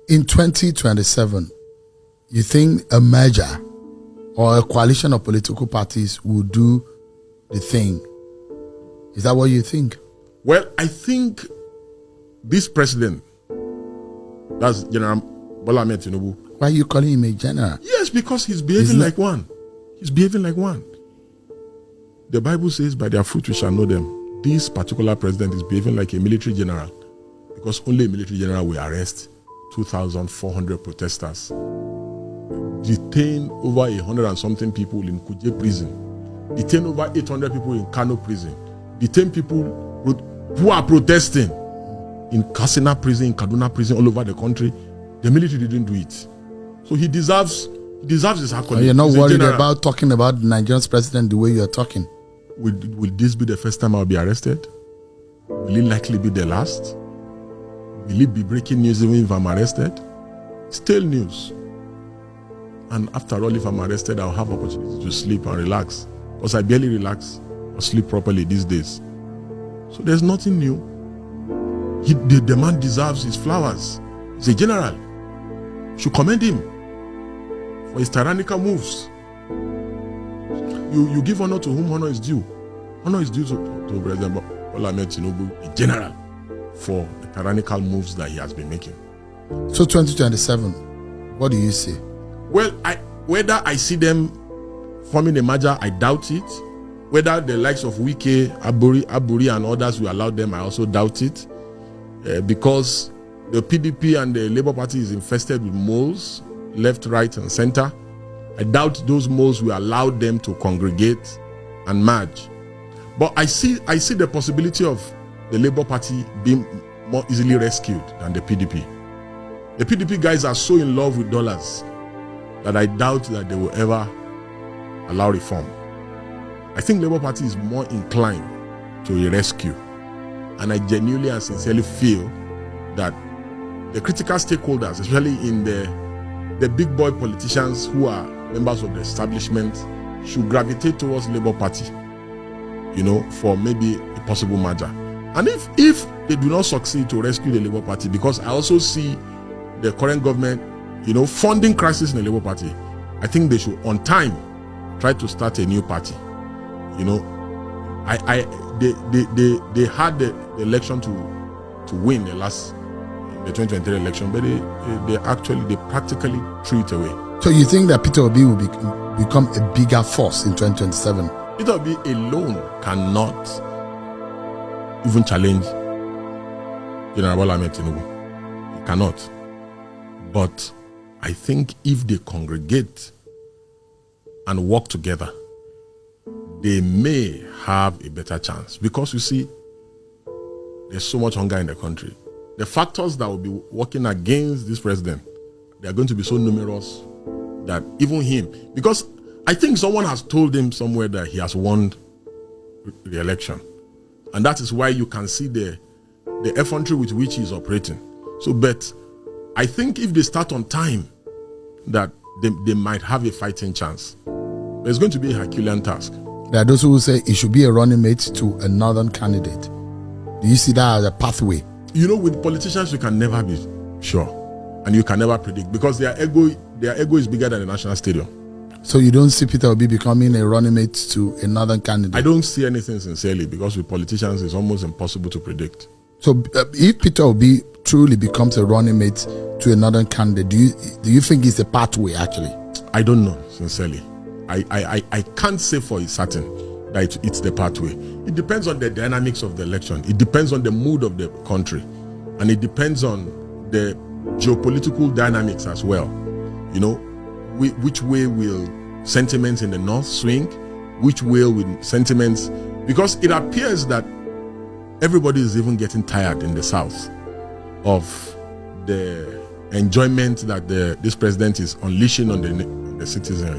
In 2027, you think a merger or a coalition of political parties will do the thing? Is that what you think? Well, I think this president, that's General Bola Ahmed Tinubu. Why are you calling him a general? Yes, because he's behaving like one. He's behaving like one. The Bible says, by their fruit we shall know them. This particular president is behaving like a military general, because only a military general will arrest 2,400 protesters, detain over 100 and something people in Kuje prison, detain over 800 people in Kano prison, detain people who are protesting in Katsina prison, in Kaduna prison, all over the country. The military didn't do it. So he deserves his accolade. You're not worried about talking about Nigeria's president the way you're talking? Will this be the first time I'll be arrested? Will it likely be the last? Will it be breaking news even if I'm arrested? Still news. And after all, if I'm arrested, I'll have opportunity to sleep and relax, because I barely relax or sleep properly these days. So there's nothing new. The man deserves his flowers. He's a general. Should commend him for his tyrannical moves. You give honor to whom honor is due. Honor is due to President Bola Ahmed Tinubu, a general, for the tyrannical moves that he has been making. So 2027, what do you see? Well, whether I see them forming a merger, I doubt it. Whether the likes of Wike, Aburi and others will allow them, I also doubt it. Because the PDP and the Labour Party is infested with moles, left, right, and center. I doubt those moles will allow them to congregate and merge. But I see the possibility of the Labour Party being more easily rescued than the PDP. The PDP guys are so in love with dollars that I doubt that they will ever allow reform. I think Labour Party is more inclined to a rescue. And I genuinely and sincerely feel that the critical stakeholders, especially in the big boy politicians who are members of the establishment, should gravitate towards Labour Party, for maybe a possible merger. And if they do not succeed to rescue the Labour Party, because I also see the current government, funding crisis in the Labour Party, I think they should, on time, try to start a new party. They had the election to win the 2023 election, but they practically threw it away. So you think that Peter Obi will become a bigger force in 2027? Peter Obi alone cannot even challenge General Bola Ahmed Tinubu. He cannot. But I think if they congregate and work together, they may have a better chance. Because you see, there's so much hunger in the country. The factors that will be working against this president, they are going to be so numerous that even him, because I think someone has told him somewhere that he has won the election. And that is why you can see the effrontery with which he is operating. So, but I think if they start on time, that they might have a fighting chance. But it's going to be a Herculean task. There are those who will say it should be a running mate to a northern candidate. Do you see that as a pathway? With politicians, you can never be sure. And you can never predict, because their ego is bigger than the national stadium. So you don't see Peter Obi becoming a running mate to a northern candidate? I don't see anything sincerely, because with politicians, it's almost impossible to predict. So if Peter Obi truly becomes a running mate to a northern candidate, do you think it's a pathway actually? I don't know, sincerely. I can't say for certain that it's the pathway. It depends on the dynamics of the election. It depends on the mood of the country. And it depends on the geopolitical dynamics as well. Which way will sentiments in the north swing? Which way will sentiments... Because it appears that everybody is even getting tired in the south of the enjoyment that this president is unleashing on the citizenry.